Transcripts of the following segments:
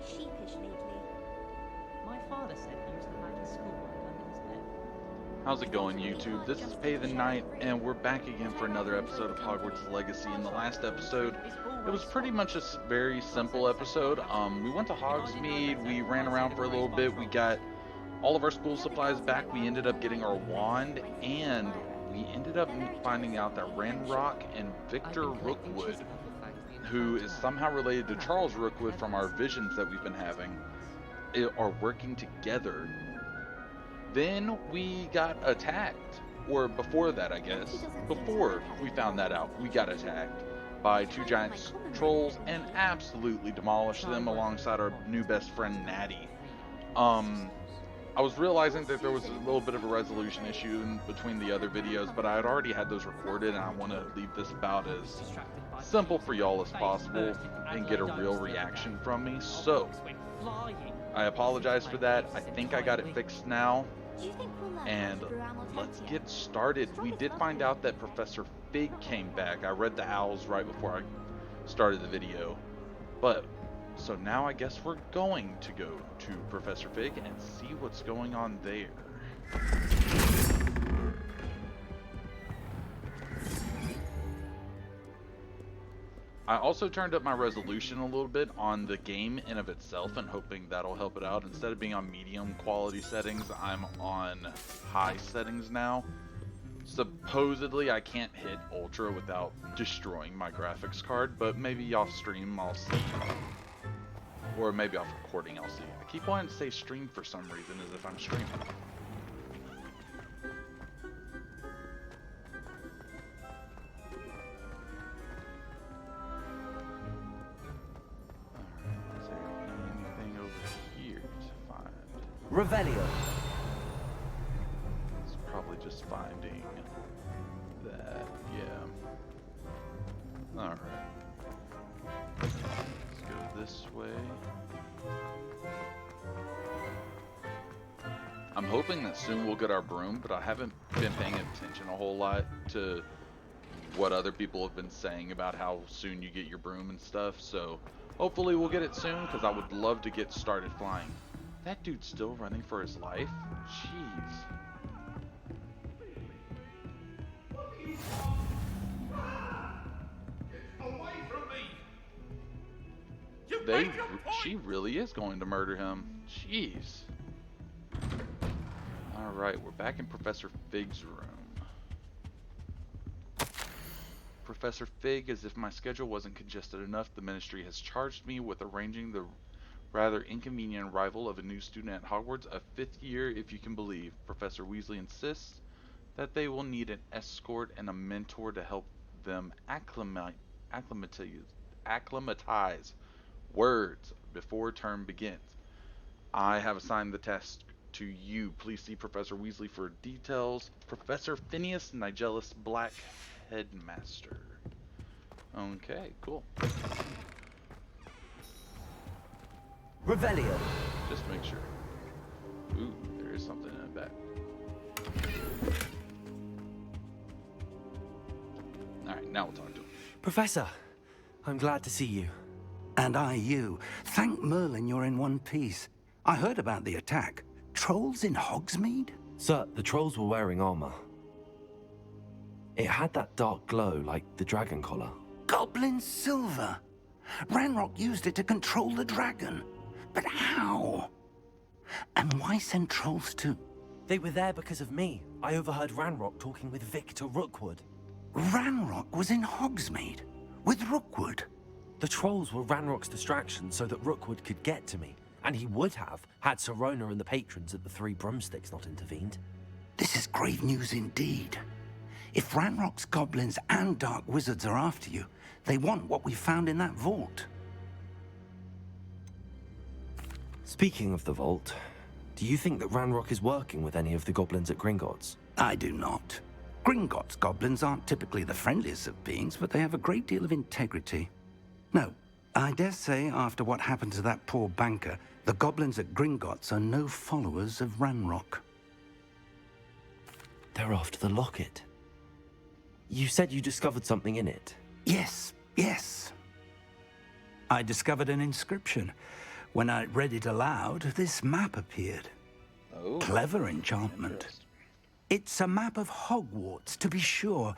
sheepish lately. My father said he used to hide his schoolwork under his bed. How's it going, YouTube? This is Pay the Night, and we're back again for another episode of Hogwarts Legacy. In the last episode, it was pretty much a very simple episode. We went to Hogsmeade, we ran around for a little bit, we got all of our school supplies back, we ended up getting our wand, and we ended up finding out that Ranrock and Victor Rookwood, who is somehow related to Charles Rookwood from our visions that we've been having, are working together. Then we got attacked, or before that, I guess, before we found that out, we got attacked by two giant trolls and absolutely demolished them alongside our new best friend Natty. I was realizing that there was a little bit of a resolution issue in between the other videos, but I had already had those recorded, and I want to leave this about as simple for y'all as possible and get a real reaction from me. So I apologize for that. I think I got it fixed now. And let's get started. We did find out that Professor Fig came back. I read the owls right before I started the video. But, so now I guess we're going to go to Professor Fig and see what's going on there. I also turned up my resolution a little bit on the game in of itself and hoping that'll help it out. Instead of being on medium quality settings, I'm on high settings now. Supposedly I can't hit ultra without destroying my graphics card, but maybe off stream I'll see. Or maybe off recording I'll see. I keep wanting to say stream for some reason as if I'm streaming. Revelio. It's probably just finding that, yeah. Alright. Let's go this way. I'm hoping that soon we'll get our broom, but I haven't been paying attention a whole lot to what other people have been saying about how soon you get your broom and stuff, so hopefully we'll get it soon, because I would love to get started flying. That dude's still running for his life? Jeez. Away from me! She really is going to murder him. Jeez. Alright, we're back in Professor Fig's room. Professor Fig, as if my schedule wasn't congested enough, the ministry has charged me with arranging the rather inconvenient arrival of a new student at Hogwarts, a 5th year if you can believe. Professor Weasley insists that they will need an escort and a mentor to help them acclimatize words before term begins. I have assigned the task to you. Please see Professor Weasley for details. Professor Phineas Nigellus Black, Headmaster. Okay, cool. Revelio. Just to make sure. Ooh, there is something in the back. Alright, now we'll talk to him. Professor, I'm glad to see you. And I you. Thank Merlin you're in one piece. I heard about the attack. Trolls in Hogsmeade? Sir, the trolls were wearing armor. It had that dark glow like the dragon collar. Goblin silver. Ranrock used it to control the dragon. But how? And why send trolls too? They were there because of me. I overheard Ranrock talking with Victor Rookwood. Ranrock was in Hogsmeade with Rookwood. The trolls were Ranrock's distraction so that Rookwood could get to me. And he would have, had Sirona and the patrons at the Three Broomsticks not intervened. This is grave news indeed. If Ranrock's goblins and dark wizards are after you, they want what we found in that vault. Speaking of the vault, do you think that Ranrock is working with any of the goblins at Gringotts? I do not. Gringotts goblins aren't typically the friendliest of beings, but they have a great deal of integrity. No, I dare say after what happened to that poor banker, the goblins at Gringotts are no followers of Ranrock. They're after the locket. You said you discovered something in it. Yes. I discovered an inscription. When I read it aloud, this map appeared. Oh, Clever enchantment. interesting. It's a map of Hogwarts, to be sure,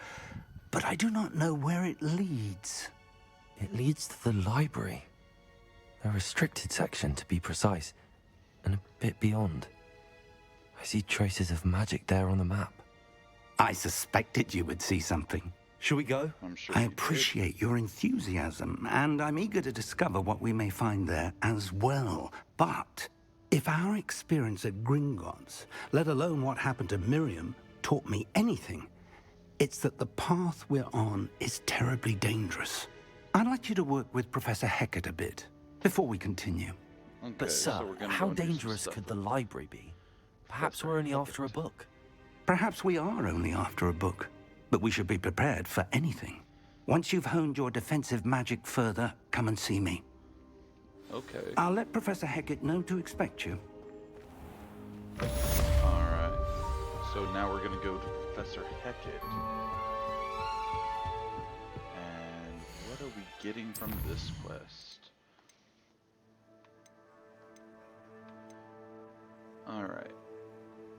but I do not know where it leads. It leads to the library. A restricted section, to be precise, and a bit beyond. I see traces of magic there on the map. I suspected you would see something. Shall we go? I'm sure I you did. appreciate your enthusiasm, and I'm eager to discover what we may find there as well. But if our experience at Gringotts, let alone what happened to Miriam, taught me anything, it's that the path we're on is terribly dangerous. I'd like you to work with Professor Hecat a bit before we continue. Okay, But sir, so we're gonna how go and do some dangerous stuff could the with library be? Perhaps Professor we're only Hecat. after a book. Perhaps we are only after a book, but we should be prepared for anything. Once you've honed your defensive magic further, come and see me. Okay. I'll let Professor Hecat know to expect you. Alright. So now we're gonna go to Professor Hecat. And what are we getting from this quest? Alright.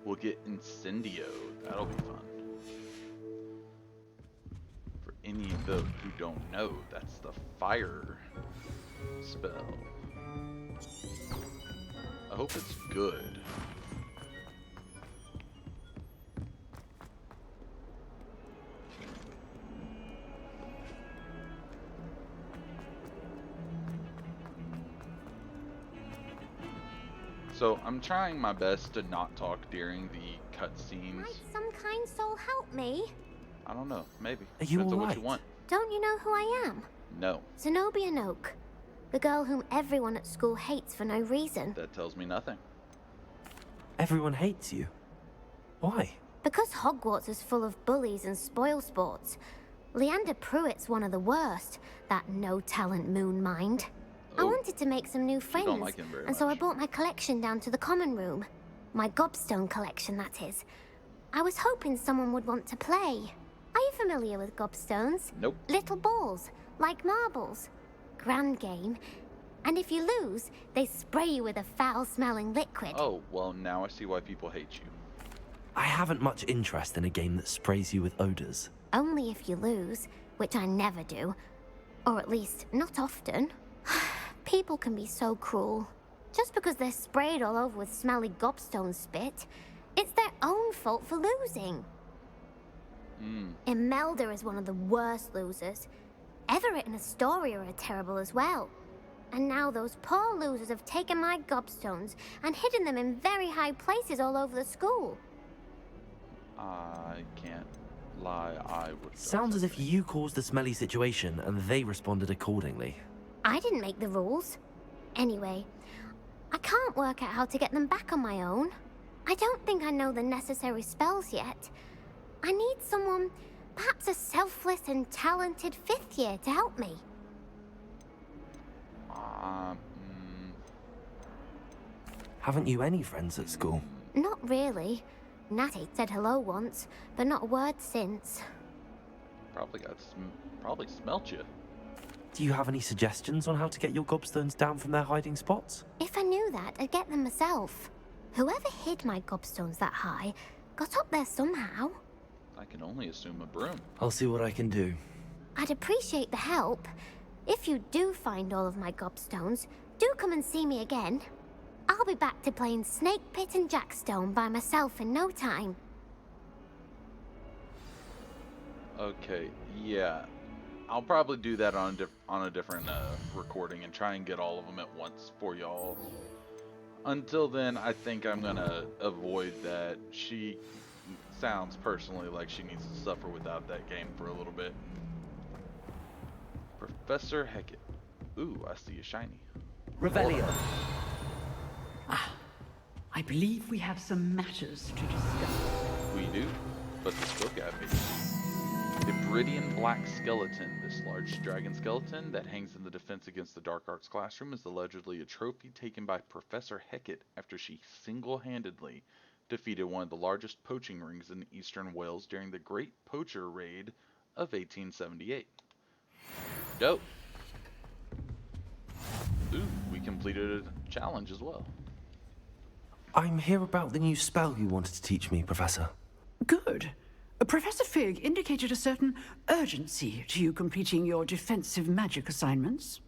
We'll get Incendio. That'll be fun. For any of those who don't know, that's the fire spell. I hope it's good. So I'm trying my best to not talk during the cutscenes. Might some kind soul help me? I don't know, maybe. Are you Depends on what alright? you want. Don't you know who I am? No, Zenobia Noak. The girl whom everyone at school hates for no reason. that tells me nothing. Everyone hates you. Why? Because Hogwarts is full of bullies and spoilsports. Leander Pruitt's one of the worst. That no-talent moon mind. I Oh. wanted to make some new friends, like him very and so I much. brought my collection down to the common room. My gobstone collection, that is. I was hoping someone would want to play. Are you familiar with gobstones? Nope. Little balls, like marbles. Grand game. And if you lose, they spray you with a foul-smelling liquid. Oh, well, now I see why people hate you. I haven't much interest in a game that sprays you with odors. Only if you lose, which I never do. Or at least, not often. People can be so cruel. Just because they're sprayed all over with smelly gobstone spit, it's their own fault for losing. Imelda is one of the worst losers. Everett and Astoria are terrible as well. And now those poor losers have taken my gobstones and hidden them in very high places all over the school. I can't lie, I would. Sounds as if you caused the smelly situation and they responded accordingly. I didn't make the rules. Anyway, I can't work out how to get them back on my own. I don't think I know the necessary spells yet. I need someone, perhaps a selfless and talented fifth year to help me. Haven't you any friends at school? Not really. Natty said hello once, but not a word since. Probably smelt you. Do you have any suggestions on how to get your gobstones down from their hiding spots? If I knew that, I'd get them myself. Whoever hid my gobstones that high got up there somehow. I can only assume a broom. I'll see what I can do. I'd appreciate the help. If you do find all of my gobstones, do come and see me again. I'll be back to playing Snake Pit and Jackstone by myself in no time. Okay, yeah. I'll probably do that on a different recording and try and get all of them at once for y'all. Until then, I think I'm gonna avoid that. She sounds personally like she needs to suffer without that game for a little bit. Professor Hecat. Ooh, I see a shiny. Revelio. I believe we have some matters to discuss. We do, but this book I made. The Bridian Black Skeleton. This large dragon skeleton that hangs in the Defense Against the Dark Arts classroom is allegedly a trophy taken by Professor Hecat after she single-handedly defeated one of the largest poaching rings in eastern Wales during the Great Poacher Raid of 1878. Dope. Ooh, we can completed a challenge as well. I'm here about the new spell you wanted to teach me, Professor. Good. Professor Fig indicated a certain urgency to you completing your defensive magic assignments.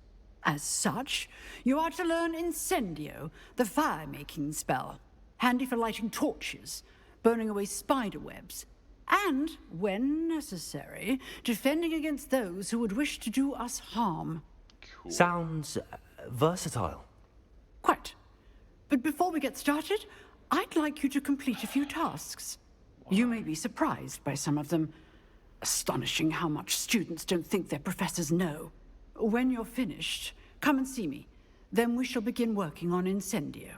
As such, you are to learn Incendio, the fire-making spell, handy for lighting torches, burning away spider webs, and, when necessary, defending against those who would wish to do us harm. Cool. Sounds versatile. Quite. But before we get started, I'd like you to complete a few tasks. You may be surprised by some of them. Astonishing how much students don't think their professors know. When you're finished, come and see me. Then we shall begin working on Incendio.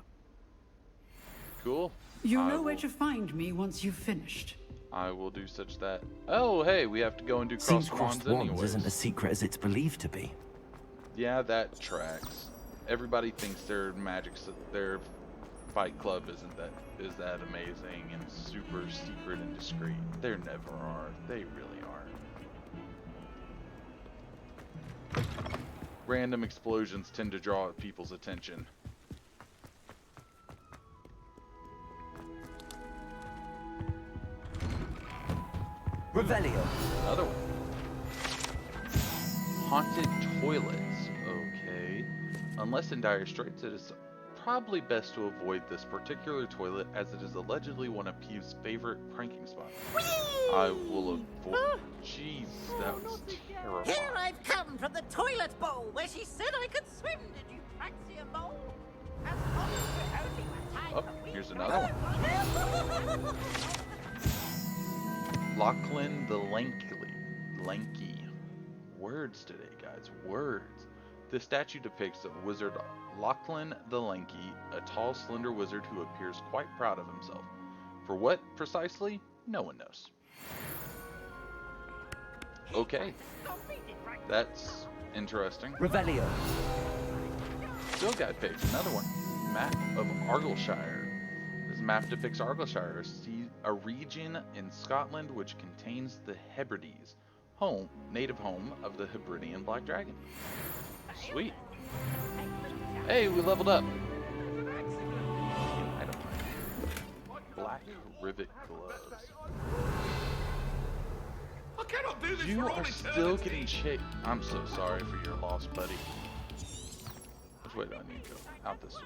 Cool. You know where to find me once you've finished. I will do such that. Oh, hey, we have to go and do Seems cross crossed wands wands anyways. isn't as secret as it's believed to be. Yeah, that tracks. Everybody thinks their their fight club is that amazing and super secret and discreet. They never are. They really aren't. Random explosions tend to draw people's attention. Revelio. Another one. Haunted toilets. Okay. Unless in dire straits, it is probably best to avoid this particular toilet as it is allegedly one of Peeve's favorite pranking spots. I will avoid. Jeez, that was terrible. Here I've come from the toilet bowl where she said I could swim. Did you fancy a bowl? As long as we're only one time Oh, a week. here's another one. Lachlan the Lanky. Words today, guys. Words. The statue depicts a wizard Lachlan the Lanky, a tall, slender wizard who appears quite proud of himself. For what precisely? No one knows. Okay. That's interesting. Revelio. Still got picked. Another one. Map of Argyllshire. This map depicts Argyllshire, a region in Scotland which contains the Hebrides, native home of the Hebridean black dragon. Sweet. Hey, we leveled up. I don't like black rivet gloves. I cannot do this You for all are still getting chased. I'm so sorry for your loss, buddy. Which way do I need to go? Out this way.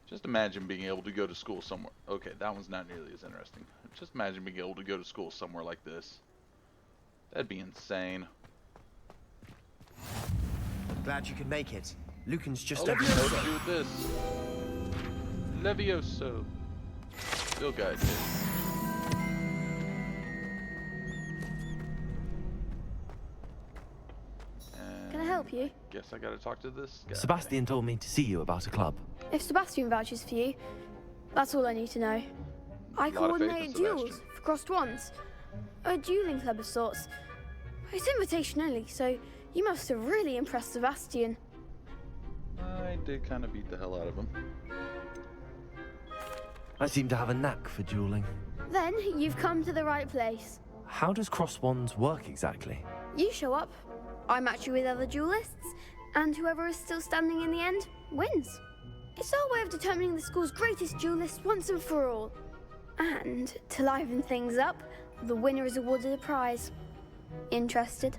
Just imagine being able to go to school somewhere. Okay, that one's not nearly as interesting. Just imagine being able to go to school somewhere like this. That'd be insane. Glad you could make it. Lucan's just Oh, over what the to do with this? Levioso. Still got it. Can I help you? Guess I gotta talk to this guy. Sebastian told me to see you about a club. If Sebastian vouches for you, that's all I need to know. I Lot of faith in coordinate duels Sebastian. for crossed wands. A dueling club of sorts. It's invitation only, so you must have really impressed Sebastian. I did kind of beat the hell out of him. I seem to have a knack for dueling. Then you've come to the right place. How does cross wands work exactly? You show up, I match you with other duelists, and whoever is still standing in the end wins. It's our way of determining the school's greatest duelist once and for all. And to liven things up, the winner is awarded a prize. Interested?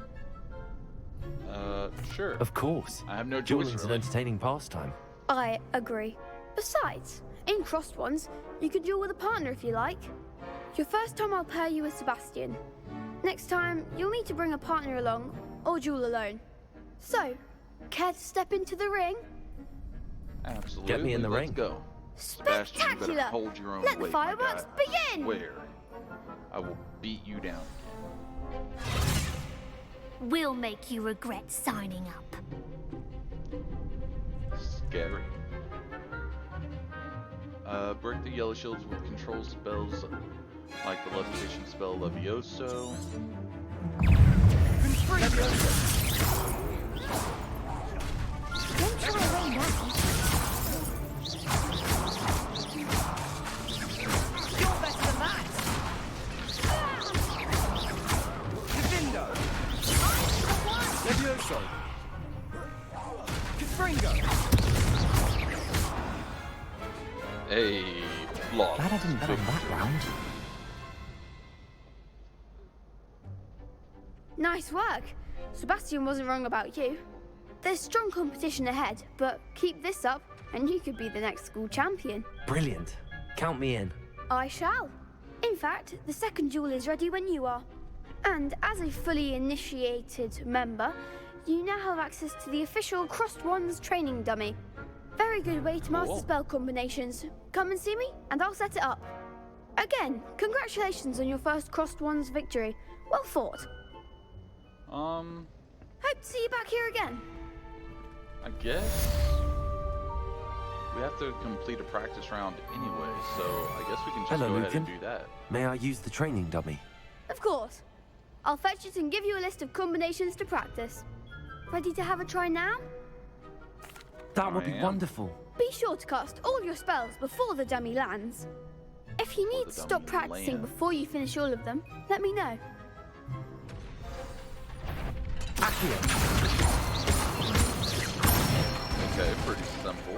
Sure. Of course. I have no choice, Dueling's an really. entertaining pastime. I agree. Besides, in crossed ones, you can duel with a partner if you like. Your first time I'll pair you with Sebastian. Next time, you'll need to bring a partner along, or duel alone. So, care to step into the ring? Absolutely. Get me in the Let's ring. go. Sebastian, you Spectacular! better hold your own Let the weight, my fireworks guy. begin! I swear, I will beat you down. We'll make you regret signing up. Scary. Break the yellow shields with control spells like the levitation spell Levioso. Don't try away now. You're better than that. couldn't bet on that round. Nice work. Sebastian wasn't wrong about you. There's strong competition ahead, but keep this up and you could be the next school champion. Brilliant. Count me in. I shall. In fact, the second duel is ready when you are. And as a fully initiated member, you now have access to the official Crossed Wands training dummy. Very good way to master spell combinations. Come and see me, and I'll set it up. Again, congratulations on your first Crossed Wands victory. Well fought. Hope to see you back here again. I guess we have to complete a practice round anyway, so I guess we can just go ahead and do that. May I use the training dummy? Of course. I'll fetch it and give you a list of combinations to practice. Ready to have a try now? That would be wonderful. Be sure to cast all your spells before the dummy lands. If you need to stop practicing before you finish all of them, let me know. Okay, pretty simple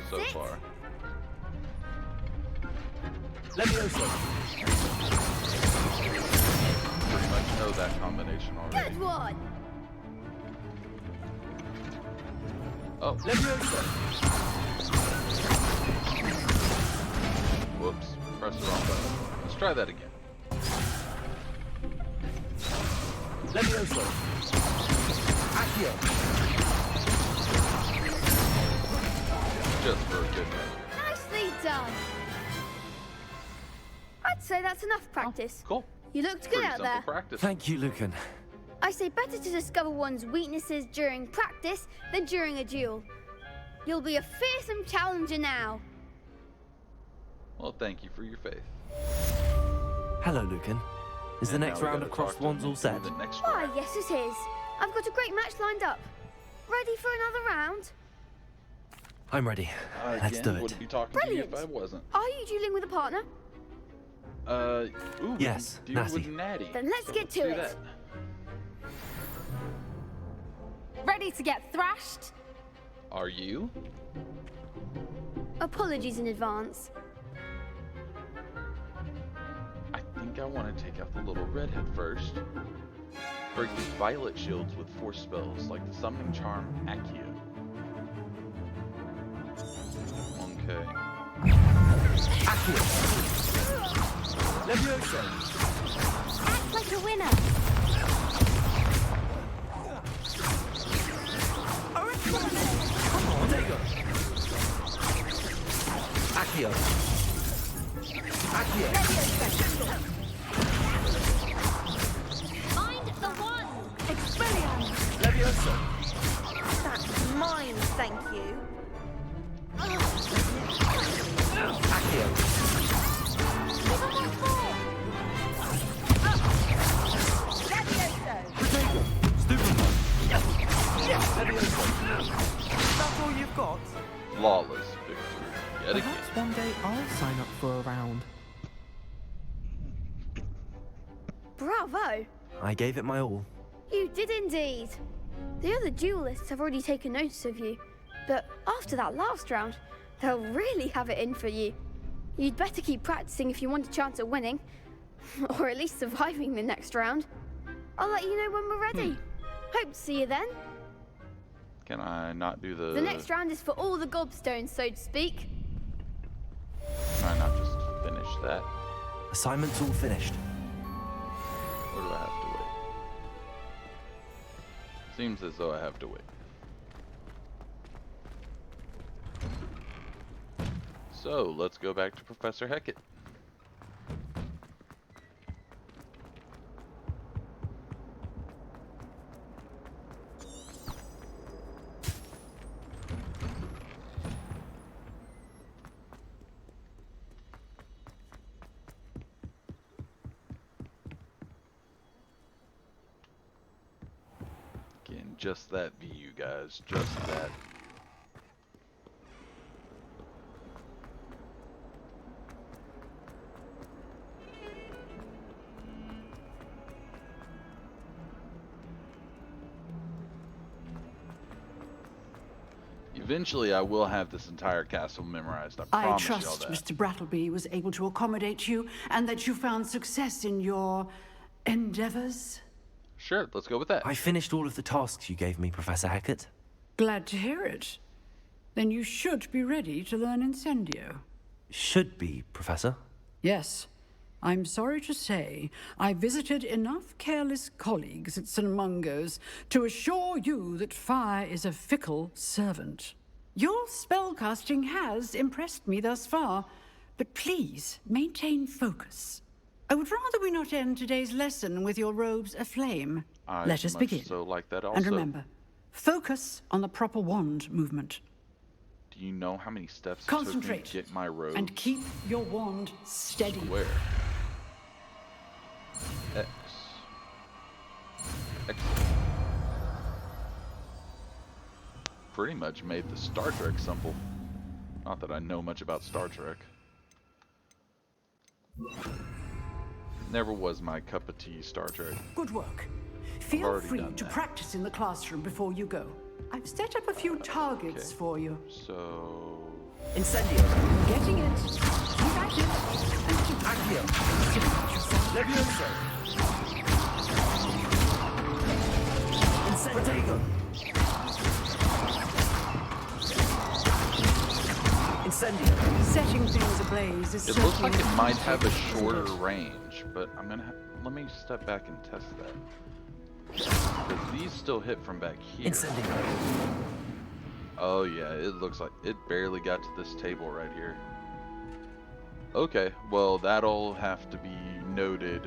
so far. Levioso. Pretty much know that combination already. Good one! Oh. Levioso. Whoops. Press the wrong button. Let's try that again. Levioso. Accio. Just for a good measure. Nicely done! I'd say that's enough practice. Cool. You looked good Pretty out simple there. practice. Thank you, Lucan. I say better to discover one's weaknesses during practice than during a duel. You'll be a fearsome challenger now. Well, thank you for your faith. Hello, Lucan. Is the And next now we round gotta of Crossed talk to Wands all set? the next Why, round. yes it is. I've got a great match lined up. Ready for another round? I'm ready. Let's do it. Would be talking Brilliant. to you if I wasn't. Are you dueling with a partner? Ooh, Yes, we can do Natty. with Natty. Then let's get to do it. that. Ready to get thrashed? Are you? Apologies in advance. I think I want to take out the little redhead first. Break these violet shields with force spells like the summoning charm Accio. Okay. Accio. Levioso. Act like a winner. Come on, there you go. Accio. Accio. Find the one. Expelliarmus! Levioso. That's mine, thank you. Accio. Protego. Stupid. Levioso. That's all you've got? Flawless victory. Yet again. Perhaps one day I'll sign up for a round. Bravo! I gave it my all. You did indeed. The other duelists have already taken notice of you, but after that last round, they'll really have it in for you. You'd better keep practicing if you want a chance at winning, or at least surviving the next round. I'll let you know when we're ready. Hope to see you then. Can I not do the... The next round is for all the gobstones, so to speak. Can I not just finish that? Assignment's all finished. Or do I have to wait? Seems as though I have to wait. So, let's go back to Professor Hecat. Again, just that view, guys. Just that. Eventually, I will have this entire castle memorized. I I promise y'all trust that. Mr. Brattleby was able to accommodate you and that you found success in your endeavors. Sure, let's go with that. I finished all of the tasks you gave me, Professor Hackett. Glad to hear it. Then you should be ready to learn Incendio. Should be, Professor. Yes. I'm sorry to say, I visited enough careless colleagues at St. Mungo's to assure you that fire is a fickle servant. Your spellcasting has impressed me thus far, but please maintain focus. I would rather we not end today's lesson with your robes aflame. Let us begin. So like that also. And remember, focus on the proper wand movement. Do you know how many steps it Concentrate took me to get my robe? and keep your wand steady. Where? X. X. Pretty much made the Star Trek simple. Not that I know much about Star Trek. Never was my cup of tea, Star Trek. Good work. Feel already free done to that. practice in the classroom before you go. I've set up a few targets for you. So... Incendio. Getting it. You got it. Accio. Levioso. Incendio. Incendio. Setting things ablaze is It looks like certainly it might not have a difficult, shorter isn't it? range, but I'm gonna let me step back and test that. Because these still hit from back here. Incendio. Oh yeah, it looks like it barely got to this table right here. Okay, well that'll have to be noted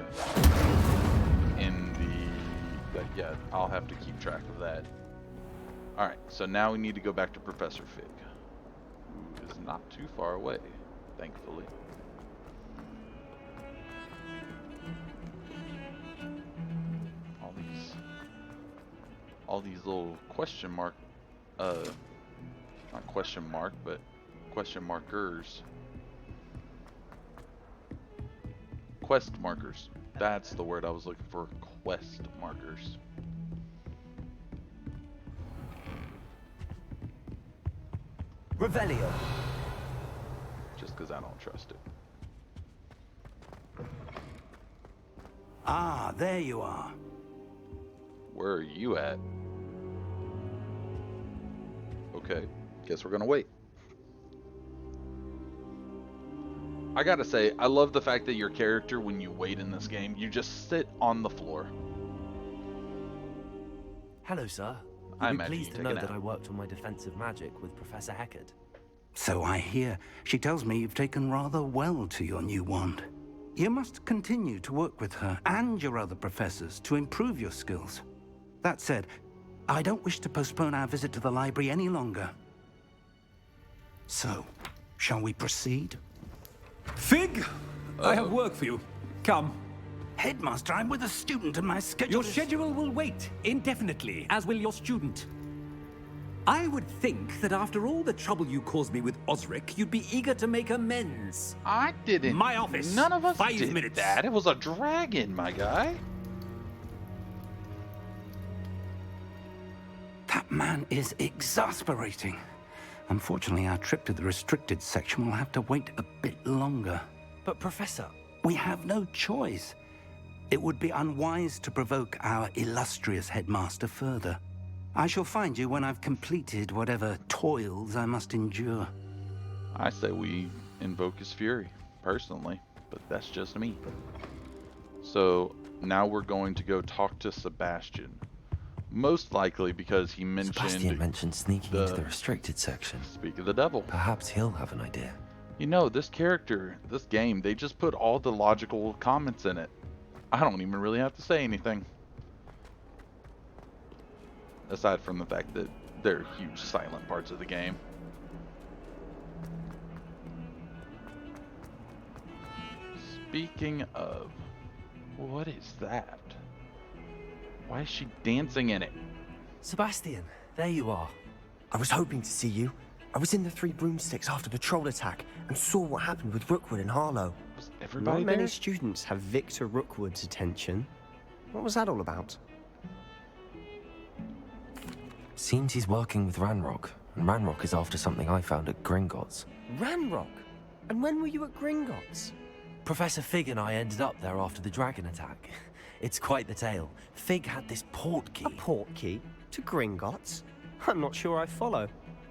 in the... yeah, I'll have to keep track of that. Alright, so now we need to go back to Professor Fig, who is not too far away, thankfully. All these little question mark, not question mark, but question markers. Quest markers. That's the word I was looking for. Quest markers. Revelio. Just because I don't trust it. Ah, there you are. Where are you at? Okay, guess we're gonna wait. I gotta say, I love the fact that your character, when you wait in this game, you just sit on the floor. Hello, sir. I You'll be imagine pleased you to take know a that nap. I worked on my defensive magic with Professor Hackett. So I hear. She tells me you've taken rather well to your new wand. You must continue to work with her and your other professors to improve your skills. That said, I don't wish to postpone our visit to the library any longer. So, shall we proceed? Fig, I have work for you. Come. Headmaster, I'm with a student and my schedule Your is... schedule will wait indefinitely, as will your student. I would think that after all the trouble you caused me with Osric, you'd be eager to make amends. I didn't. My office. None of us 5 did minutes. that. It was a dragon, my guy. That man is exasperating. Unfortunately, our trip to the restricted section will have to wait a bit longer. But Professor... We have no choice. It would be unwise to provoke our illustrious headmaster further. I shall find you when I've completed whatever toils I must endure. I say we invoke his fury, personally, but that's just me. So now we're going to go talk to Sebastian. Most likely because he Sebastian mentioned sneaking into the restricted section. Speak of the devil. Perhaps he'll have an idea. You know, this character, this game, they just put all the logical comments in it. I don't even really have to say anything. Aside from the fact that there are huge silent parts of the game. Speaking of, what is that? Why is she dancing in it? Sebastian, there you are. I was hoping to see you. I was in the Three Broomsticks after the troll attack and saw what happened with Rookwood and Harlow. Was everybody Not many there? students have Victor Rookwood's attention. What was that all about? Seems he's working with Ranrock And Ranrock is after something I found at Gringotts. Ranrock? And when were you at Gringotts? Professor Fig and I ended up there after the dragon attack. It's quite the tale. Fig had this port key. A port key? To Gringotts? I'm not sure I follow.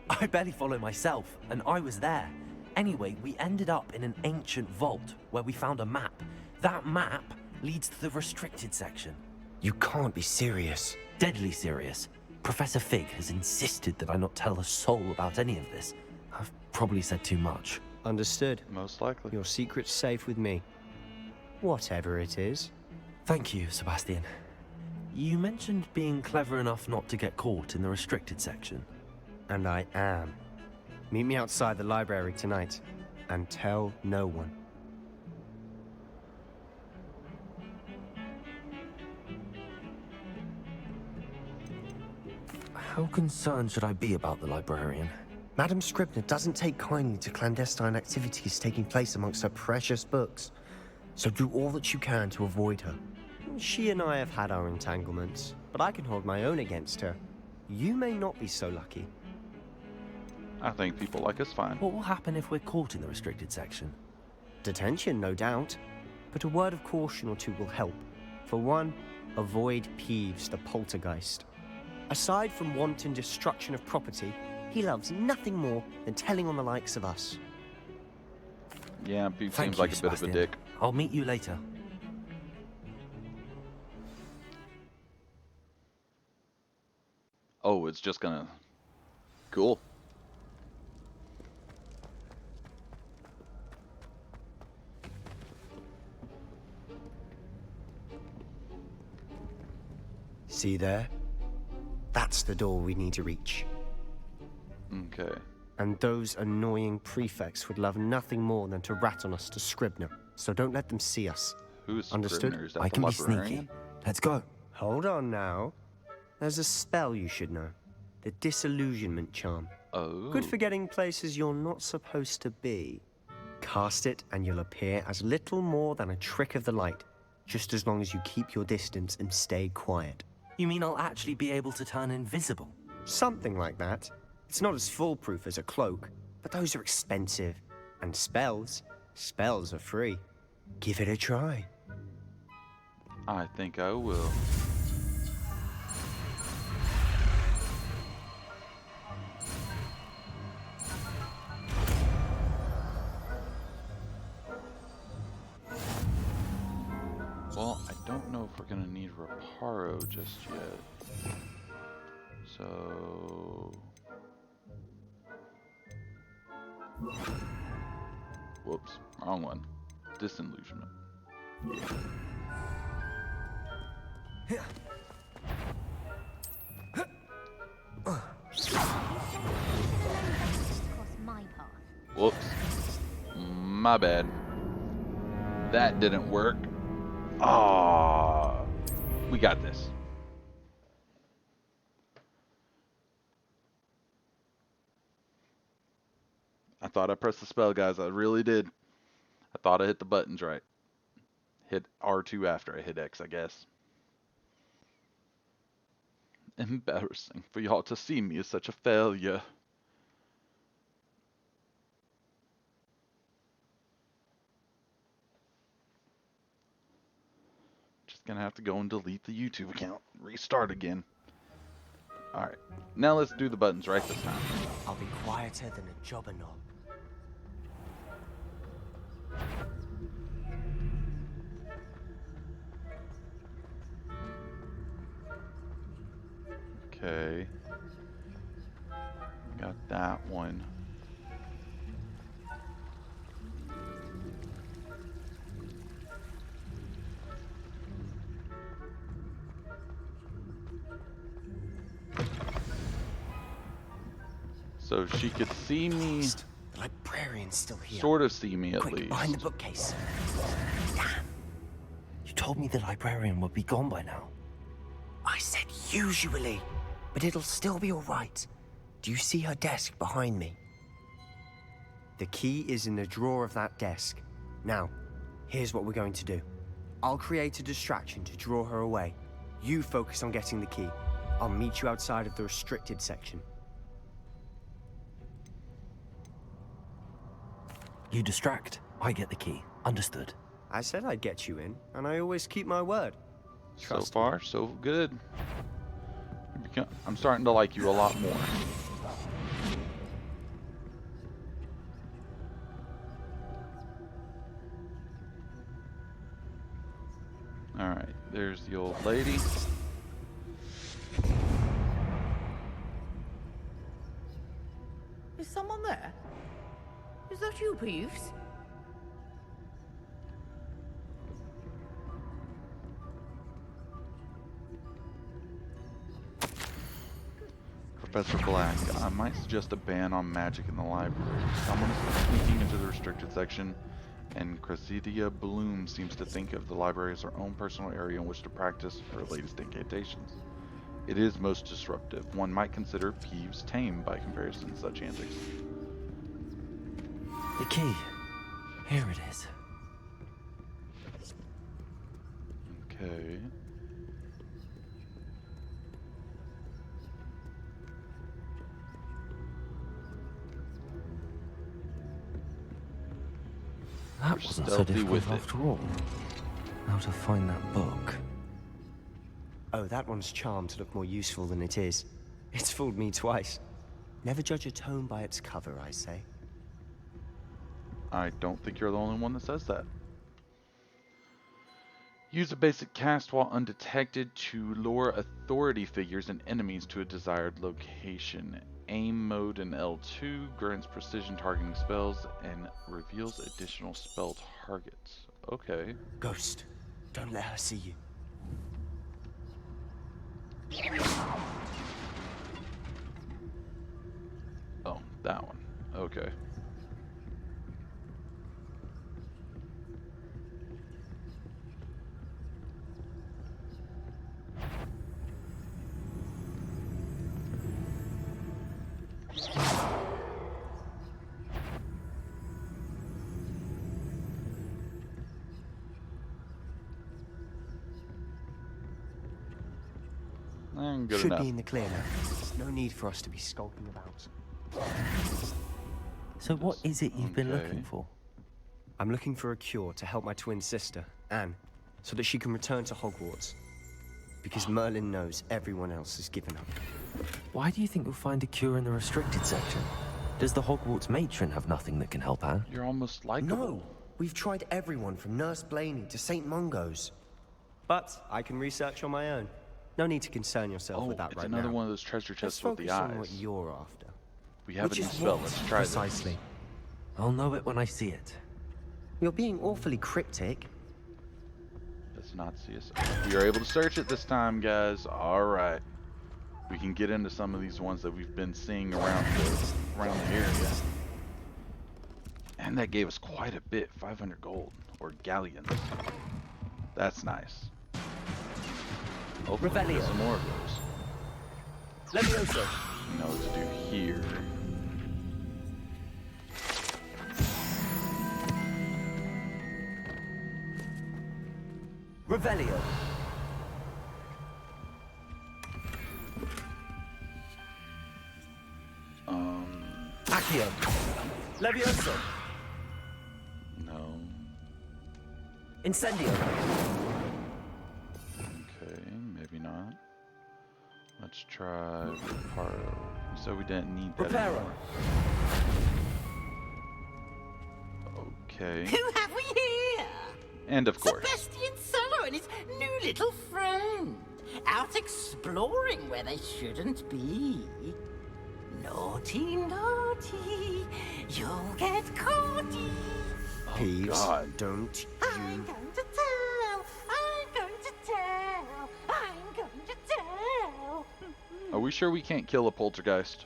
I barely follow myself, and I was there. Anyway, we ended up in an ancient vault where we found a map. That map leads to the restricted section. You can't be serious. Deadly serious. Professor Fig has insisted that I not tell a soul about any of this. I've probably said too much. Understood. Most likely. Your secret's safe with me. Whatever it is. Thank you, Sebastian. You mentioned being clever enough not to get caught in the restricted section. And I am. Meet me outside the library tonight, and tell no one. How concerned should I be about the librarian? Madam Scribner doesn't take kindly to clandestine activities taking place amongst her precious books, so do all that you can to avoid her. She and I have had our entanglements, but I can hold my own against her. You may not be so lucky. I think people like us fine. What will happen if we're caught in the restricted section? Detention, no doubt, but a word of caution or two will help. For one, avoid Peeves, the poltergeist. Aside from wanton destruction of property, he loves nothing more than telling on the likes of us. Yeah, Pete Thank seems you, like a bit of a Sebastian. dick. I'll meet you later. Oh, it's just gonna... Cool. See there? That's the door we need to reach. Okay. And those annoying prefects would love nothing more than to rat on us to Scribner, so don't let them see us. Who's Understood? Scribner? Is that I the can be librarian? sneaky. Let's go. Hold on now. There's a spell you should know. The Disillusionment Charm. Oh. Good for getting places you're not supposed to be. Cast it and you'll appear as little more than a trick of the light, just as long as you keep your distance and stay quiet. You mean I'll actually be able to turn invisible? Something like that. It's not as foolproof as a cloak, but those are expensive. And spells are free. Give it a try. I think I will. Well, I don't know if we're gonna need Reparo just yet. So... Whoops, wrong one. Disillusionment. Whoops. My bad. That didn't work. Ah, we got this. I thought I pressed the spell, guys. I really did. I thought I hit the buttons right. Hit R2 after I hit X, I guess. Embarrassing for y'all to see me as such a failure. Just gonna have to go and delete the YouTube account. Restart again. Alright. Now let's do the buttons right this time. I'll be quieter than a jobber knob. Okay. Got that one. So she could see me, The librarian's still here. sort of see me at Quick, least. behind the bookcase. Damn. You told me the librarian would be gone by now. I said usually, but it'll still be all right. Do you see her desk behind me? The key is in the drawer of that desk. Now, here's what we're going to do. I'll create a distraction to draw her away. You focus on getting the key. I'll meet you outside of the restricted section. You distract, I get the key. Understood. I said I'd get you in, and I always keep my word. So far, so good. I'm starting to like you a lot more. Alright, there's the old lady. Is someone there? Is that you, Peeves? Professor Black, I might suggest a ban on magic in the library. Someone is sneaking into the restricted section, and Cressidia Bloom seems to think of the library as her own personal area in which to practice her latest incantations. It is most disruptive. One might consider Peeves tame by comparison to such antics. The key. Here it is. Okay. That wasn't so difficult after all. How to find that book. Oh, that one's charmed to look more useful than it is. It's fooled me twice. Never judge a tome by its cover, I say. I don't think you're the only one that says that. Use a basic cast while undetected to lure authority figures and enemies to a desired location. Aim mode in L2 grants precision targeting spells and reveals additional spell targets. Okay. Ghost, don't let her see you. Oh, that one. Okay. Good Should enough. be in the clear now. There's no need for us to be skulking about. So what is it you've been looking for? I'm looking for a cure to help my twin sister, Anne, so that she can return to Hogwarts. Because Merlin knows everyone else has given up. Why do you think you'll find a cure in the restricted section? Does the Hogwarts matron have nothing that can help Anne? You're almost likable. No! We've tried everyone from Nurse Blaney to St. Mungo's. But I can research on my own. No need to concern yourself with that it's right another now. one of those treasure chests Let's with the focus on eyes. what you're after. We have Which a new is spell. what, Let's try precisely? this. I'll know it when I see it. You're being awfully cryptic. Does not see us. We are able to search it this time, guys. All right. We can get into some of these ones that we've been seeing around the area. And that gave us quite a bit. 500 gold. Or galleons. That's nice. Hopefully we get some more of those. Levioso. We know what to do here. Revelio. Accio. Levioso. No. Incendio. Okay, maybe not. Let's try Reparo. So we didn't need that Reparo. anymore. Okay. Who have we here? And of course. Sebastian Sallow and his new little friend. Out exploring where they shouldn't be. Naughty, naughty. You'll get caughty. Peeves, God. don't I'm you... going to tell. I'm going to tell. I'm going to tell. Are we sure we can't kill a poltergeist?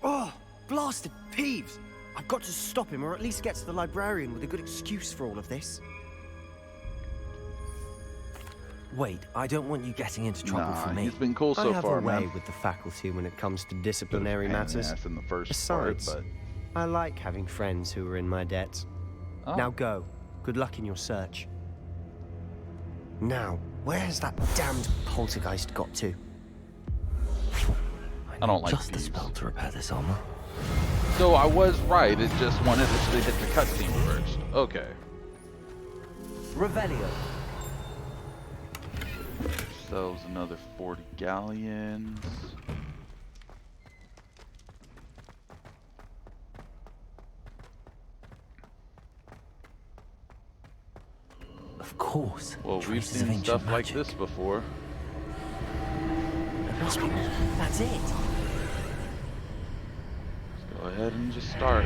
Oh, blasted Peeves! I've got to stop him, or at least get to the librarian with a good excuse for all of this. Wait, I don't want you getting into trouble Nah, for me. he's been cool so I have far, a way man. with the faculty when it comes to disciplinary Pain in the matters. ass in the first Besides, part, I like having friends who are in my debt. Oh. Now go. Good luck in your search. Now, where has that damned poltergeist got to? I don't like just the thieves. spell to repair this armor. So I was right, it just wanted us to hit the cutscene first. Okay. Revelio. Sells another 40 galleons. Of course. Well, we've Traces of seen ancient stuff like magic. this before. It must be more. That's it. Let's go ahead and just start.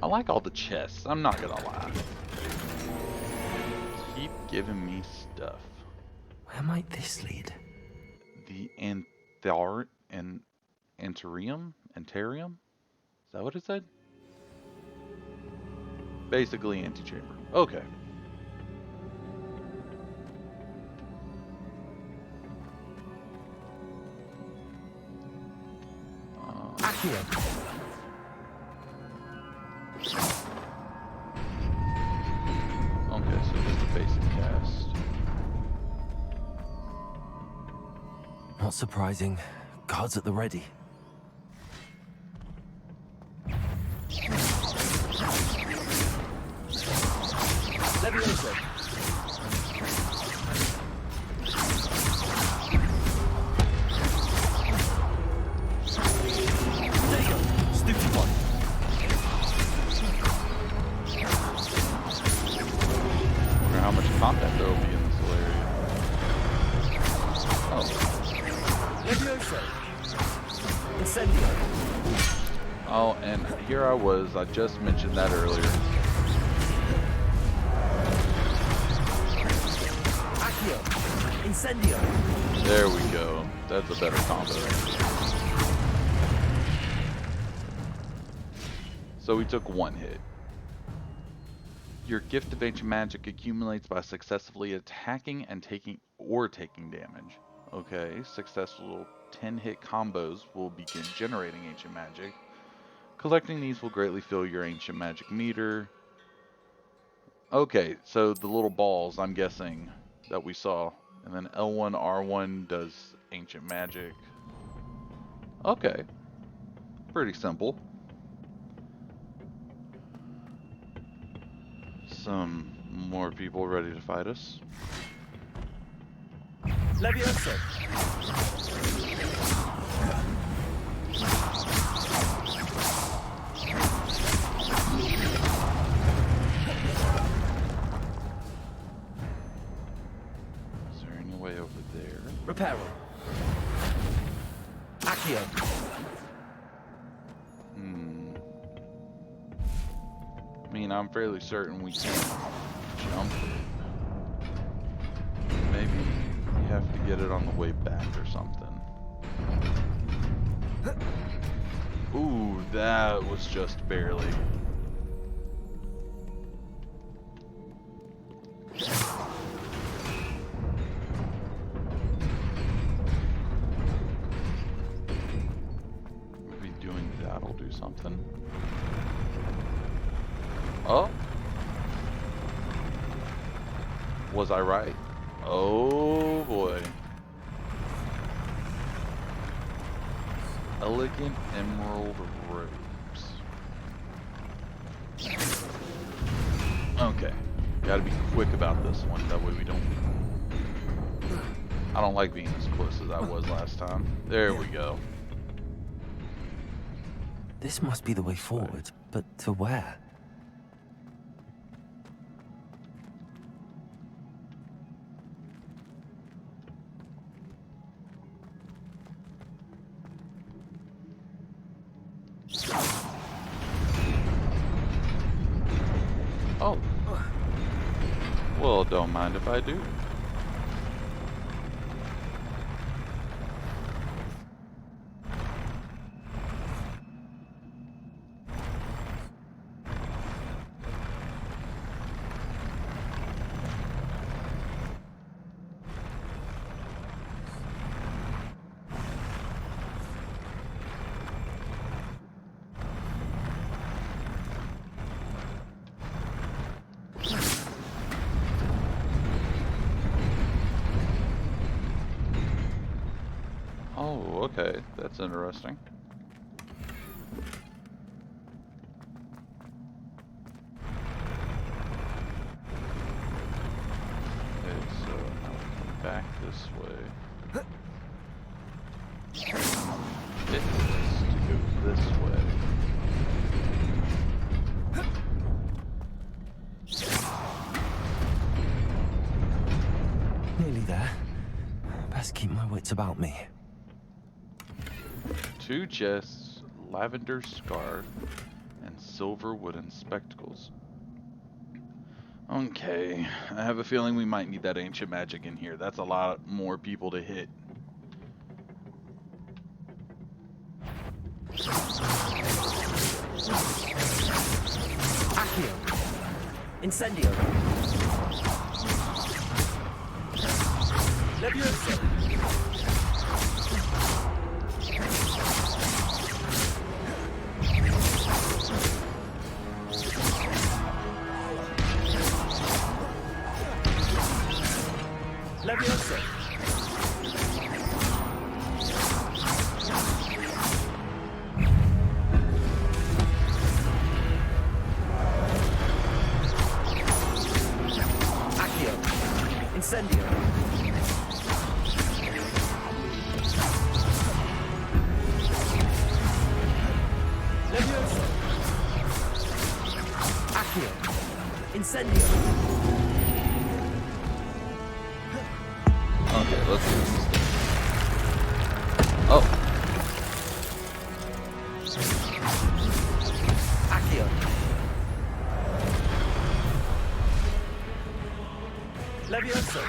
I like all the chests, I'm not gonna lie. Keep giving me stuff. Where might this lead? The Anterium? Is that what it said? Basically antechamber. Okay. Accio. Okay, so just a basic cast. Not surprising. Guards at the ready. Levioso. There you go. Stupid one. Wonder how much combat there will be in this little area. Oh. Levioso. Incendio. Oh, and here I was. I just mentioned that earlier. Accio. Incendio. There we go. That's a better combo. So we took one hit. Your gift of ancient magic accumulates by successfully attacking and taking damage. Okay, successful 10-hit combos will begin generating ancient magic. Collecting these will greatly fill your ancient magic meter. Okay, so the little balls, I'm guessing, that we saw. And then L1, R1 does ancient magic. Okay. Pretty simple. Some more people ready to fight us. Levioso. Is there any way over there? Reparo. Accio. I mean, I'm fairly certain we can't jump it. Maybe we have to get it on the way back or something. Ooh, that was just barely. Maybe doing that'll do something. Oh. Was I right? Oh boy. Elegant emerald robes. Okay. Gotta be quick about this one, that way we don't... I don't like being as close as I was last time. There we go. This must be the way forward, but to where? Oh. Well, don't mind if I do. okay, that's interesting. Okay, so now we come back this way. It is to go this way. Nearly there. Best keep my wits about me. 2 chests, lavender scarf, and silver wooden spectacles. Okay, I have a feeling we might need that ancient magic in here. That's a lot more people to hit. Accio. Incendio. Levioso. Levioso. Accio. Incendio. Levioso. Accio. Incendio. Okay, let's do this. Oh. Accio. Levioso.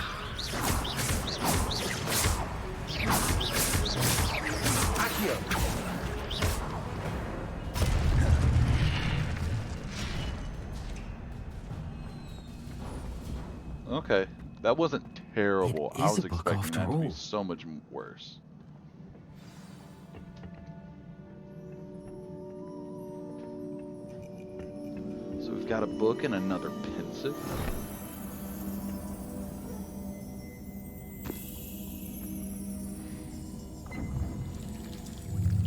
Accio. Okay, that wasn't terrible. It I is was a book expecting after that to be all. so much worse. So we've got a book and another pensive.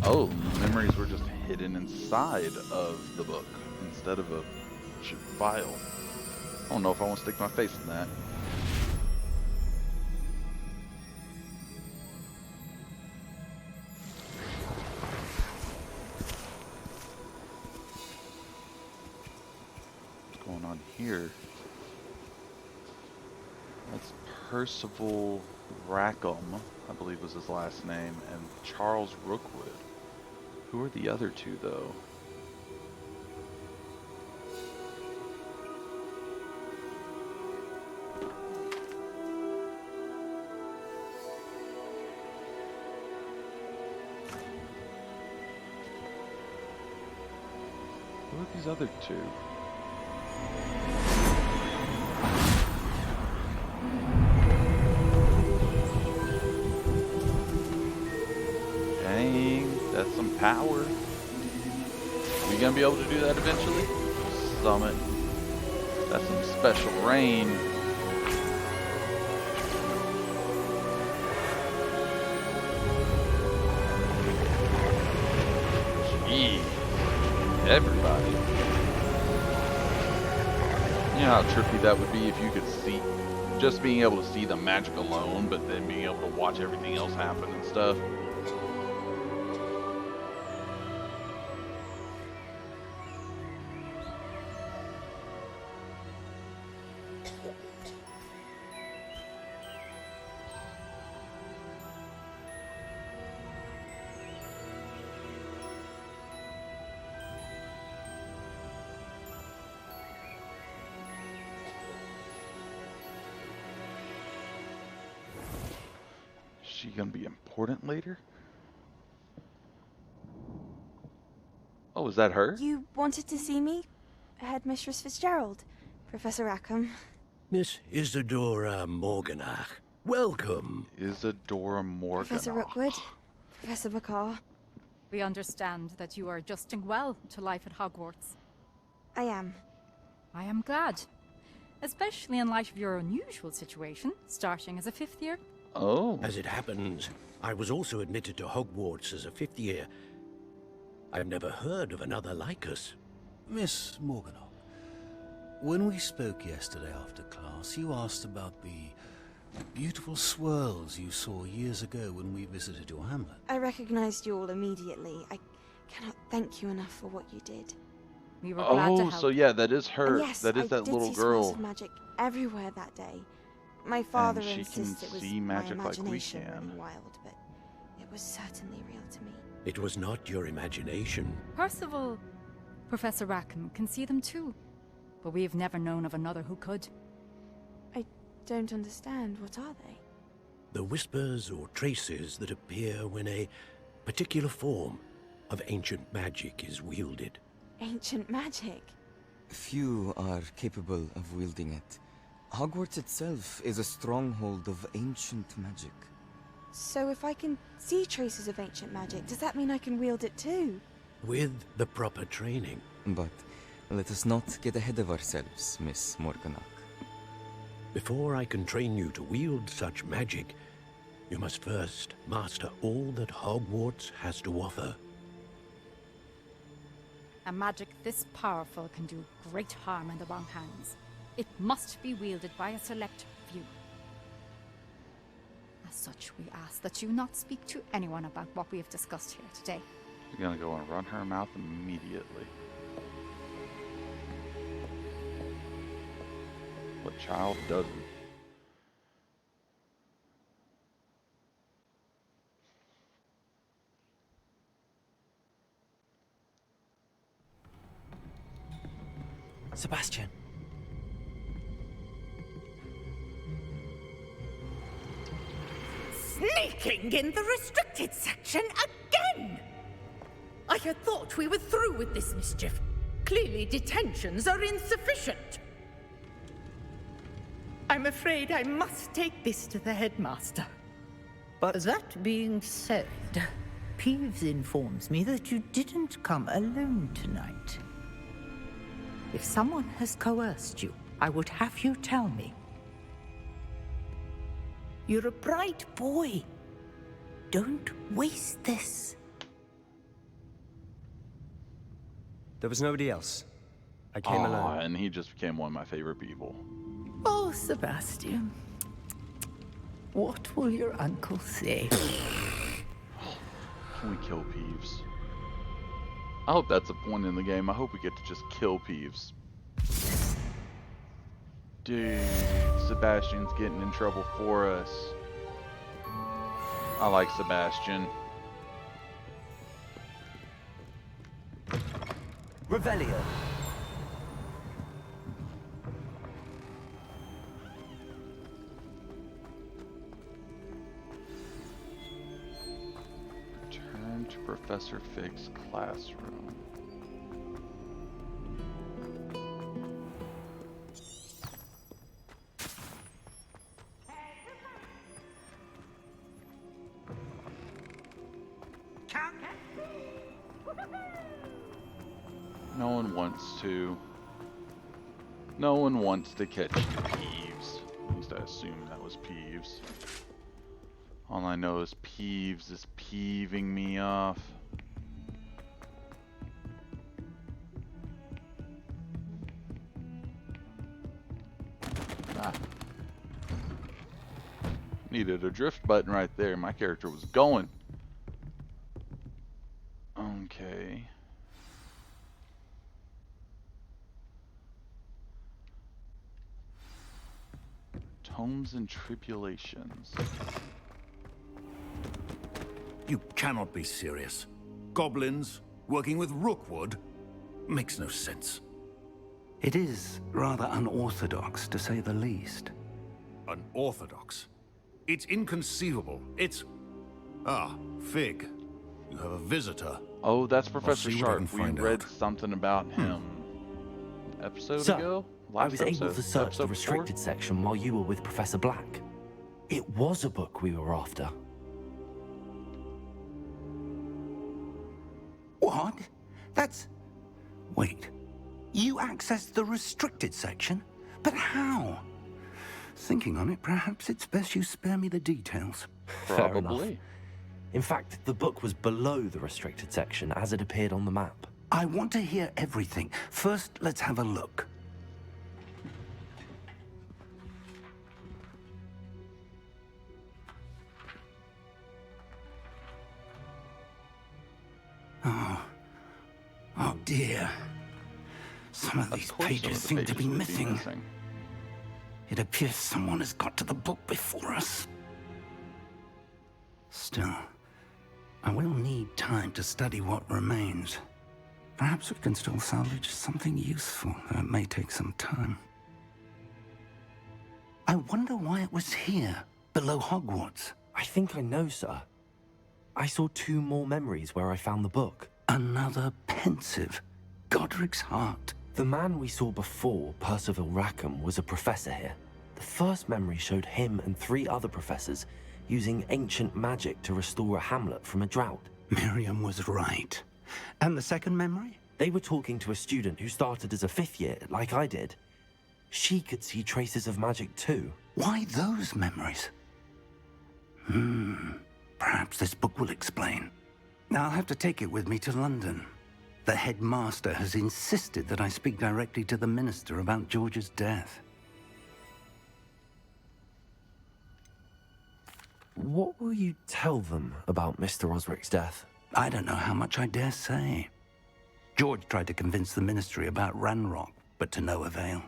Oh, memories were just hidden inside of the book instead of a file. I don't know if I want to stick my face in that. What's going on here? That's Percival Rackham, I believe was his last name, and Charles Rookwood. Who are the other two, though? Who are these other two? Dang, that's some power. We gonna be able to do that eventually? Summit. That's some special rain. Gee, everybody. You know how trippy that would be if you could see, just being able to see the magic alone, but then being able to watch everything else happen and stuff. Is she gonna be important later? Oh, is that her? You wanted to see me? Headmistress Fitzgerald, Professor Rackham. Miss Isadora Morganach. Welcome. Isadora Morganach. Professor Rookwood, Professor Bakar. We understand that you are adjusting well to life at Hogwarts. I am. I am glad. Especially in light of your unusual situation, starting as a 5th year. Oh. As it happens, I was also admitted to Hogwarts as a 5th year. I've never heard of another like us. Miss Morganock, when we spoke yesterday after class, you asked about the beautiful swirls you saw years ago when we visited your hamlet. I recognized you all immediately. I cannot thank you enough for what you did. We were glad to Oh, help. so yeah, that is her. And yes, That is I that did little see swirls girl. of magic everywhere that day. My father she can insists it was see my magic like we imagination can. running wild, but it was certainly real to me. It was not your imagination. Percival, Professor Rackham can see them too. But we've never known of another who could. I don't understand. What are they? The whispers or traces that appear when a particular form of ancient magic is wielded. Ancient magic? Few are capable of wielding it. Hogwarts itself is a stronghold of ancient magic. So if I can see traces of ancient magic, does that mean I can wield it too? With the proper training. But let us not get ahead of ourselves, Miss Morganock. Before I can train you to wield such magic, you must first master all that Hogwarts has to offer. A magic this powerful can do great harm in the wrong hands. It must be wielded by a select few. As such, we ask that you not speak to anyone about what we have discussed here today. She's gonna go and run her mouth immediately. What child doesn't? Sebastian. Sneaking in the restricted section again! I had thought we were through with this mischief. Clearly detentions are insufficient. I'm afraid I must take this to the headmaster. But that being said, Peeves informs me that you didn't come alone tonight. If someone has coerced you, I would have you tell me. You're a bright boy. Don't waste this. There was nobody else. I came alone. And he just became one of my favorite people. Oh, Sebastian. What will your uncle say? Can we kill Peeves? I hope that's a point in the game. I hope we get to just kill Peeves. Dude, Sebastian's getting in trouble for us. I like Sebastian. Revelio. Return to Professor Fig's classroom. No one wants to. No one wants to catch Peeves. At least I assume that was Peeves. All I know is Peeves is peeving me off. Ah. Needed a drift button right there. My character was going. Okay. Tomes and Tribulations. You cannot be serious. Goblins working with Rookwood makes no sense. It is rather unorthodox, to say the least. Unorthodox? It's inconceivable. It's... Ah, Fig. You have a visitor. Oh, that's I'll Professor see what I Sharp. can We find read out. something about him. Episode So, ago? I was able episode? to search Episode the before? restricted section while you were with Professor Black. It was a book we were after. What? That's... Wait. You accessed the restricted section? But how? Thinking on it, perhaps it's best you spare me the details. Fair Probably. enough. In fact, the book was below the restricted section as it appeared on the map. I want to hear everything. First, let's have a look. Oh dear. Some of these pages seem to be missing. It appears someone has got to the book before us. Still, I will need time to study what remains. Perhaps we can still salvage something useful, though it may take some time. I wonder why it was here, below Hogwarts. I think I know, sir. I saw 2 more memories where I found the book. Another pensive. Godric's heart. The man we saw before, Percival Rackham, was a professor here. The first memory showed him and 3 other professors using ancient magic to restore a hamlet from a drought. Miriam was right. And the second memory? They were talking to a student who started as a 5th year, like I did. She could see traces of magic too. Why those memories? Perhaps this book will explain. I'll have to take it with me to London. The headmaster has insisted that I speak directly to the minister about George's death. What will you tell them about Mr. Osric's death? I don't know how much I dare say. George tried to convince the ministry about Ranrock, but to no avail.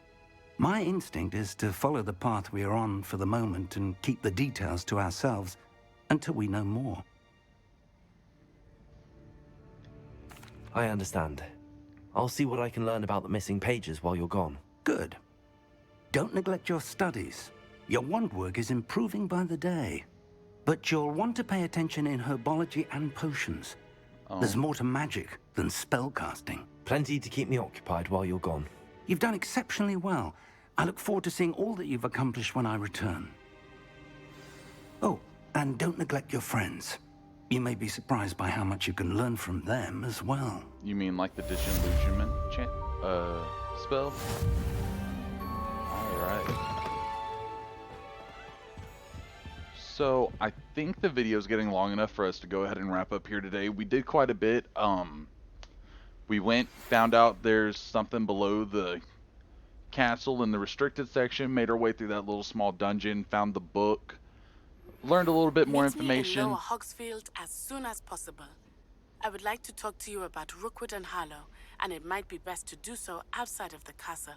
My instinct is to follow the path we are on for the moment and keep the details to ourselves until we know more. I understand. I'll see what I can learn about the missing pages while you're gone. Good. Don't neglect your studies. Your wand work is improving by the day. But you'll want to pay attention in herbology and potions. There's more to magic than spellcasting. Plenty to keep me occupied while you're gone. You've done exceptionally well. I look forward to seeing all that you've accomplished when I return. Oh, and don't neglect your friends. You may be surprised by how much you can learn from them as well. You mean like the disillusionment spell? Alright. So, I think the video is getting long enough for us to go ahead and wrap up here today. We did quite a bit. We found out there's something below the castle in the restricted section, made our way through that little small dungeon, found the book, learned a little bit more information. Meet me in Lower Hogsfield as soon as possible. I would like to talk to you about Rookwood and Harlow, and it might be best to do so outside of the castle.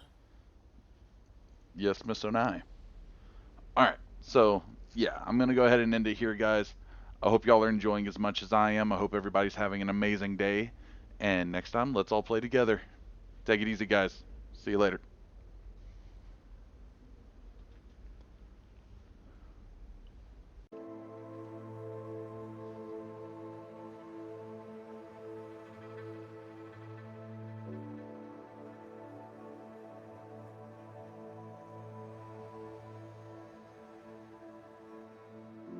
Yes, Miss Onai. Alright, so yeah, I'm going to go ahead and end it here, guys. I hope y'all are enjoying as much as I am. I hope everybody's having an amazing day. And next time, let's all play together. Take it easy, guys. See you later.